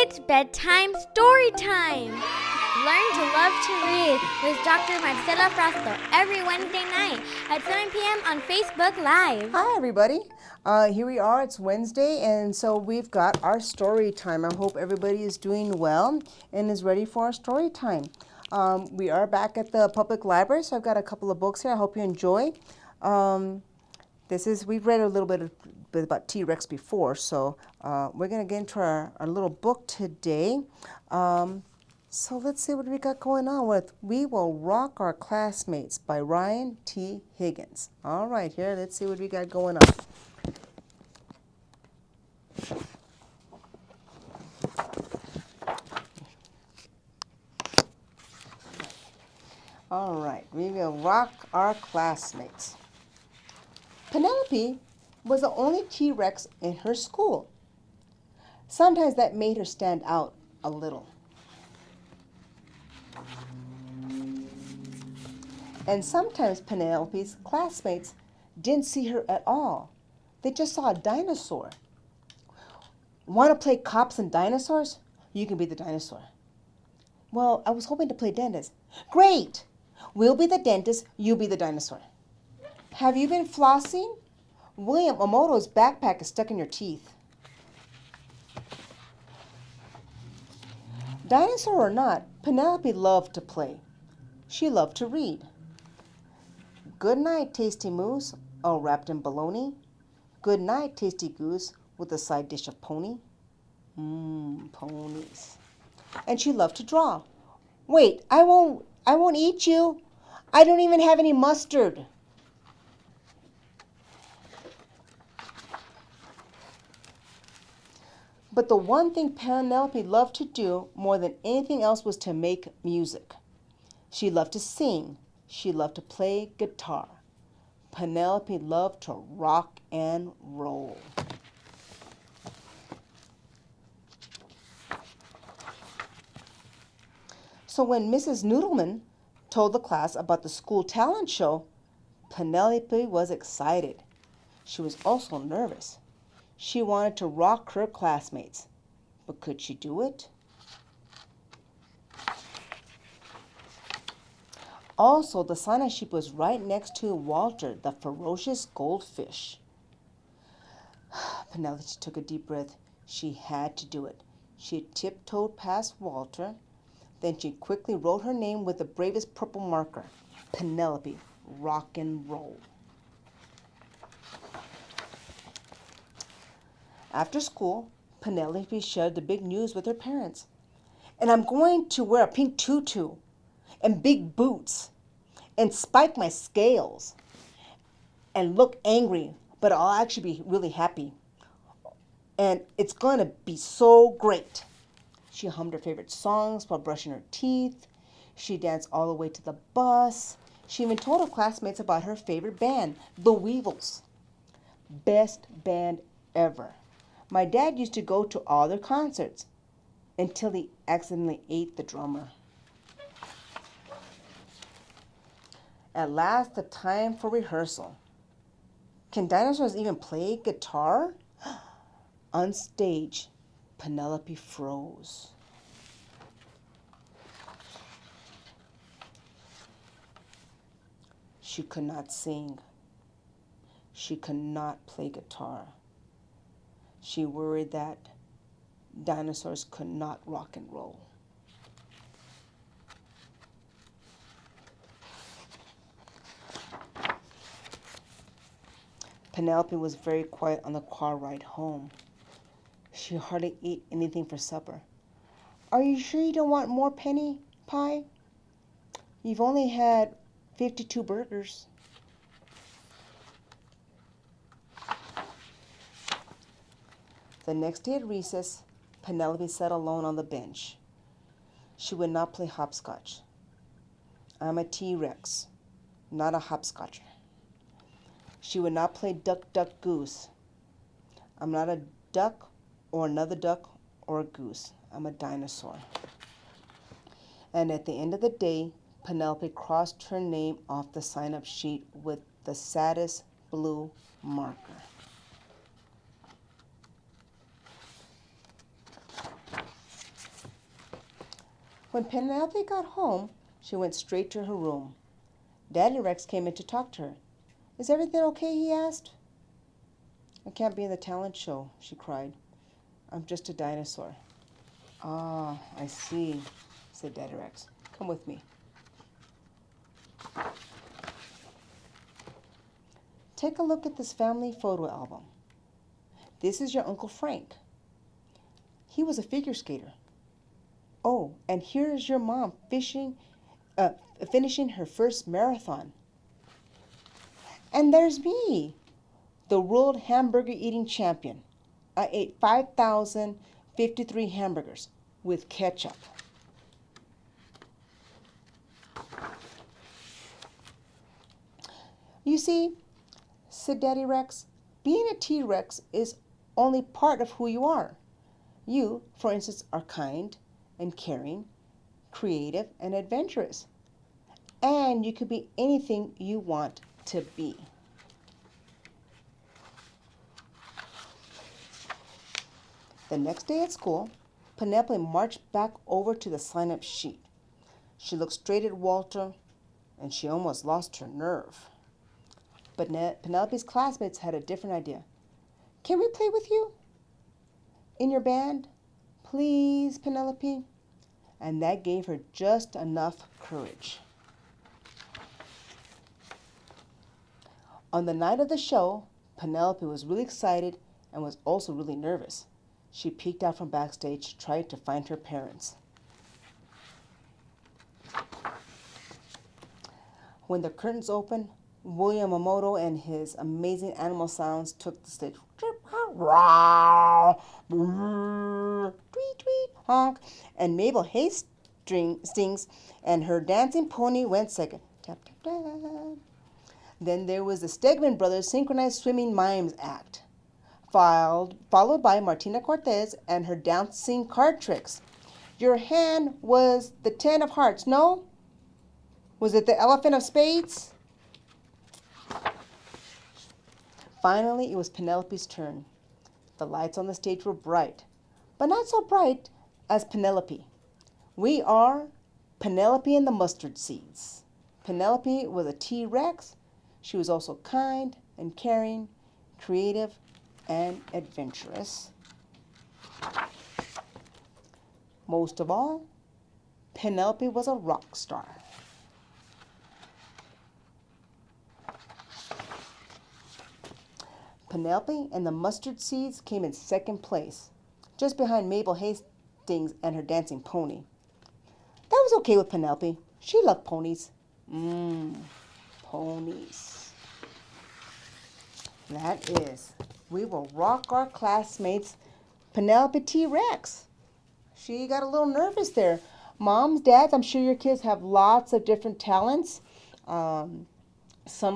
It's bedtime story time. Learn to love to read with Dr. Marcela Frausto every Wednesday night at 7 p.m. on Facebook Live. Hi, everybody. Here we are. It's Wednesday, and so we've got our story time. I hope everybody is doing well and is ready for our story time. We are back at the public library, so I've got a couple of books here. I hope you enjoy. We've read a little bit about T-Rex before, so we're going to get into our little book today. So let's see what we got going on with We Will Rock Our Classmates by Ryan T. Higgins. All right, here, let's see what we got going on. All right, we will rock our classmates. Penelope was the only T-Rex in her school. Sometimes that made her stand out a little. And sometimes Penelope's classmates didn't see her at all. They just saw a dinosaur. Want to play cops and dinosaurs? You can be the dinosaur. Well, I was hoping to play dentist. Great! We'll be the dentist, you be the dinosaur. Have you been flossing? William Omoto's backpack is stuck in your teeth. Dinosaur or not, Penelope loved to play. She loved to read. Good night, tasty moose, all wrapped in bologna. Good night, tasty goose, with a side dish of pony. Ponies. And she loved to draw. Wait, I won't eat you. I don't even have any mustard. But the one thing Penelope loved to do more than anything else was to make music. She loved to sing. She loved to play guitar. Penelope loved to rock and roll. So when Mrs. Noodleman told the class about the school talent show, Penelope was excited. She was also nervous. She wanted to rock her classmates, but could she do it? Also, the sign-up sheet was right next to Walter, the ferocious goldfish. Penelope took a deep breath. She had to do it. She tiptoed past Walter. Then she quickly wrote her name with the bravest purple marker. Penelope, rock and roll. After school, Penelope shared the big news with her parents. And I'm going to wear a pink tutu and big boots and spike my scales and look angry, but I'll actually be really happy. And it's going to be so great. She hummed her favorite songs while brushing her teeth. She danced all the way to the bus. She even told her classmates about her favorite band, the Weevils. Best band ever. My dad used to go to all their concerts until he accidentally ate the drummer. At last, the time for rehearsal. Can dinosaurs even play guitar? On stage, Penelope froze. She could not sing. She could not play guitar. She worried that dinosaurs could not rock and roll. Penelope was very quiet on the car ride home. She hardly ate anything for supper. Are you sure you don't want more penny pie? You've only had 52 burgers. The next day at recess, Penelope sat alone on the bench. She would not play hopscotch. I'm a T-Rex, not a hopscotcher. She would not play duck, duck, goose. I'm not a duck or another duck or a goose. I'm a dinosaur. And at the end of the day, Penelope crossed her name off the sign-up sheet with the saddest blue marker. When Penelope got home, she went straight to her room. Daddy Rex came in to talk to her. Is everything okay? He asked. I can't be in the talent show, she cried. I'm just a dinosaur. Ah, I see, said Daddy Rex. Come with me. Take a look at this family photo album. This is your Uncle Frank. He was a figure skater. Oh, and here's your mom finishing her first marathon. And there's me, the world hamburger eating champion. I ate 5,053 hamburgers with ketchup. You see, said Daddy Rex, being a T-Rex is only part of who you are. You, for instance, are kind and caring, creative and adventurous. And you could be anything you want to be. The next day at school, Penelope marched back over to the sign-up sheet. She looked straight at Walter, and she almost lost her nerve. But Penelope's classmates had a different idea. Can we play with you? In your band? Please, Penelope. And that gave her just enough courage. On the night of the show, Penelope was really excited and was also really nervous. She peeked out from backstage, tried to find her parents. When the curtains opened, William Yamamoto and his amazing animal sounds took the stage. Tweet, tweet, honk. And Mabel Hastings and her dancing pony went second. Tap, tap, tap. Then there was the Stegman Brothers Synchronized Swimming Mimes Act, followed by Martina Cortez and her dancing card tricks. Your hand was the 10 of hearts, no? Was it the elephant of spades? Finally, it was Penelope's turn. The lights on the stage were bright, but not so bright as Penelope. We are Penelope and the Mustard Seeds. Penelope was a T-Rex. She was also kind and caring, creative, and adventurous. Most of all, Penelope was a rock star. Penelope and the Mustard Seeds came in second place, just behind Mabel Hastings and her dancing pony. That was okay with Penelope. She loved ponies. Ponies. That is, we will rock our classmates, Penelope T-Rex. She got a little nervous there. Moms, dads, I'm sure your kids have lots of different talents. Some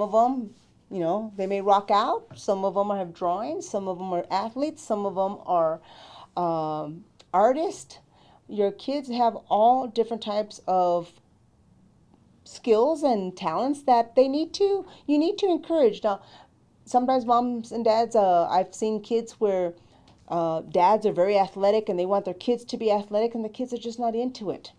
of them, they may rock out. Some of them have drawings. Some of them are athletes. Some of them are artists. Your kids have all different types of skills and talents that you need to encourage. Now, sometimes moms and dads, I've seen kids where dads are very athletic and they want their kids to be athletic and the kids are just not into it.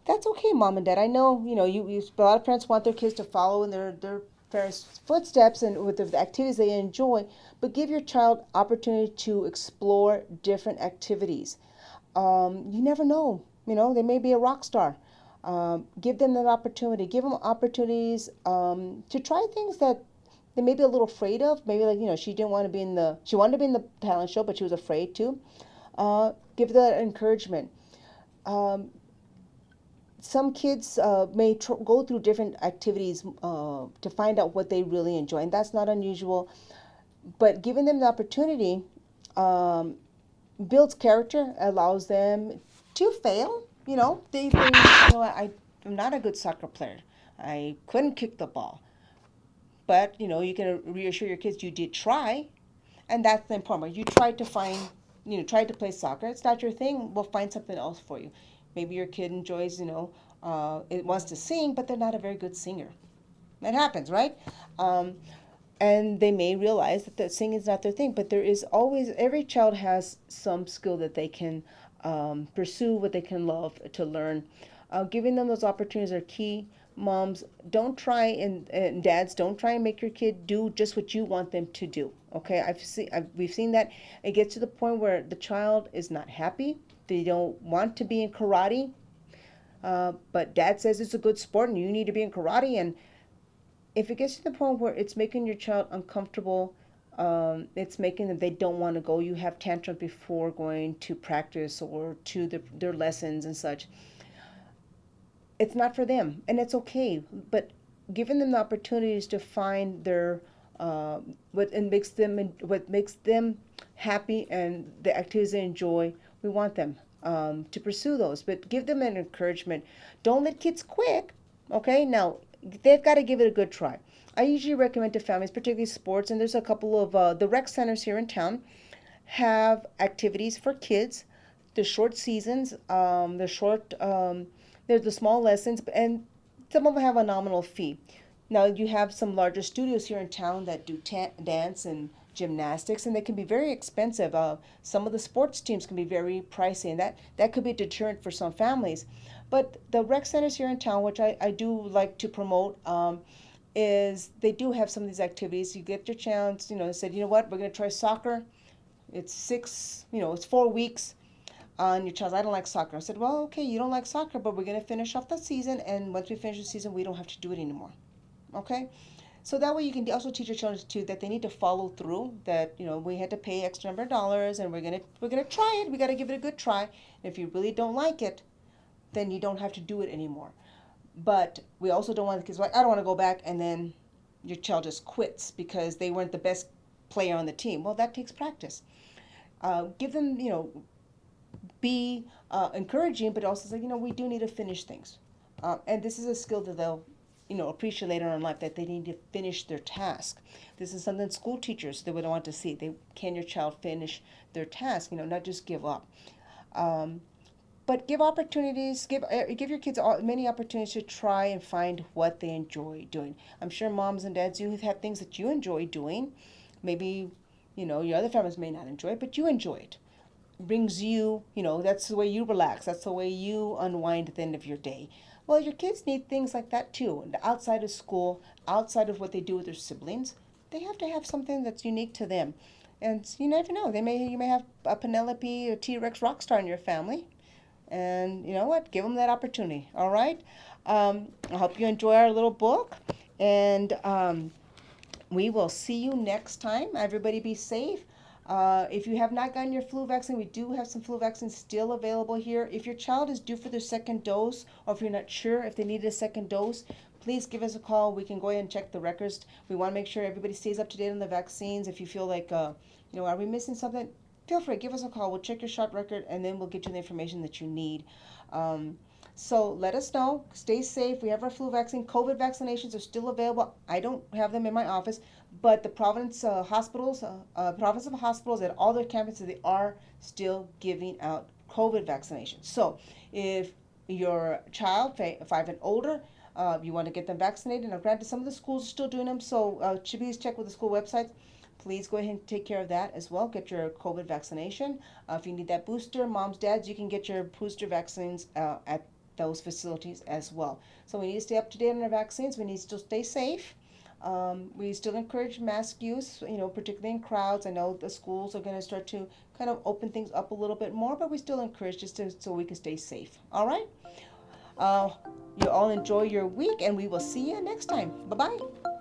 That's okay, mom and dad. I know, a lot of parents want their kids to follow in their parents' footsteps and with the activities they enjoy, but give your child opportunity to explore different activities. You never know, they may be a rock star. Give them that opportunity. Give them opportunities to try things that they may be a little afraid of. Maybe she wanted to be in the talent show, but she was afraid to. Give that encouragement. Some kids may go through different activities to find out what they really enjoy, and that's not unusual. But giving them the opportunity builds character, allows them to fail. They think, I'm not a good soccer player. I couldn't kick the ball. But, you can reassure your kids you did try, and that's the important part. You tried to play soccer. It's not your thing. We'll find something else for you. Maybe your kid enjoys, it wants to sing, but they're not a very good singer. That happens, right? And they may realize that singing is not their thing, but there is always, every child has some skill that they can pursue, what they can love to learn. Giving them those opportunities are key. Moms, don't try, and dads, don't try and make your kid do just what you want them to do. Okay, we've seen that it gets to the point where the child is not happy. They don't want to be in karate, but dad says it's a good sport and you need to be in karate. And if it gets to the point where it's making your child uncomfortable, it's making them, they don't want to go, you have tantrums before going to practice or to their lessons and such, it's not for them, and it's okay. But giving them the opportunities to find their what makes them happy and the activities they enjoy, we want them to pursue those. But give them an encouragement. Don't let kids quit. Okay, now they've got to give it a good try. I usually recommend to families, particularly sports, and there's a couple of the rec centers here in town have activities for kids. The short seasons, they're the small lessons, and some of them have a nominal fee. Now you have some larger studios here in town that do dance and gymnastics, and they can be very expensive. Some of the sports teams can be very pricey, and that could be a deterrent for some families. But the rec centers here in town, which I do like to promote, is they do have some of these activities. You get your chance, they said, you know what, we're going to try soccer. It's 4 weeks. And your child, I don't like soccer. I said, well, okay, you don't like soccer, but we're going to finish off the season, and once we finish the season, we don't have to do it anymore. Okay? So that way you can also teach your children too that they need to follow through, that we had to pay X number of dollars and we're gonna try it. We gotta give it a good try. And if you really don't like it, then you don't have to do it anymore. But we also don't want the kids like, I don't want to go back, and then your child just quits because they weren't the best player on the team. Well, that takes practice. Give them, be encouraging, but also say, we do need to finish things. And this is a skill that they'll appreciate later on in life, that they need to finish their task. This is something school teachers they would want to see. Can your child finish their task? Not just give up. But give opportunities. Give your kids many opportunities to try and find what they enjoy doing. I'm sure moms and dads, you have things that you enjoy doing. Maybe your other families may not enjoy it, but you enjoy it. It brings you, that's the way you relax. That's the way you unwind at the end of your day. Well, your kids need things like that too. And outside of school, outside of what they do with their siblings, they have to have something that's unique to them. And you never know. You may have a Penelope or T-Rex rock star in your family. And you know what? Give them that opportunity. All right? I hope you enjoy our little book. And we will see you next time. Everybody be safe. If you have not gotten your flu vaccine, we do have some flu vaccines still available here. If your child is due for their second dose, or if you're not sure if they need a second dose, please give us a call. We can go ahead and check the records. We want to make sure everybody stays up to date on the vaccines. If you feel like, are we missing something? Feel free, give us a call. We'll check your shot record, and then we'll get you the information that you need. So let us know. Stay safe. We have our flu vaccine. COVID vaccinations are still available. I don't have them in my office, but the province of hospitals at all their campuses, they are still giving out COVID vaccinations. So if your child 5 and older, you want to get them vaccinated. Now, granted, some of the schools are still doing them, so please check with the school websites. Please go ahead and take care of that as well. Get your COVID vaccination. If you need that booster, moms, dads, you can get your booster vaccines at those facilities as well. So we need to stay up to date on our vaccines. We need to still stay safe. We still encourage mask use, particularly in crowds. I know the schools are going to start to kind of open things up a little bit more, but we still encourage so we can stay safe. All right? You all enjoy your week, and we will see you next time. Bye-bye.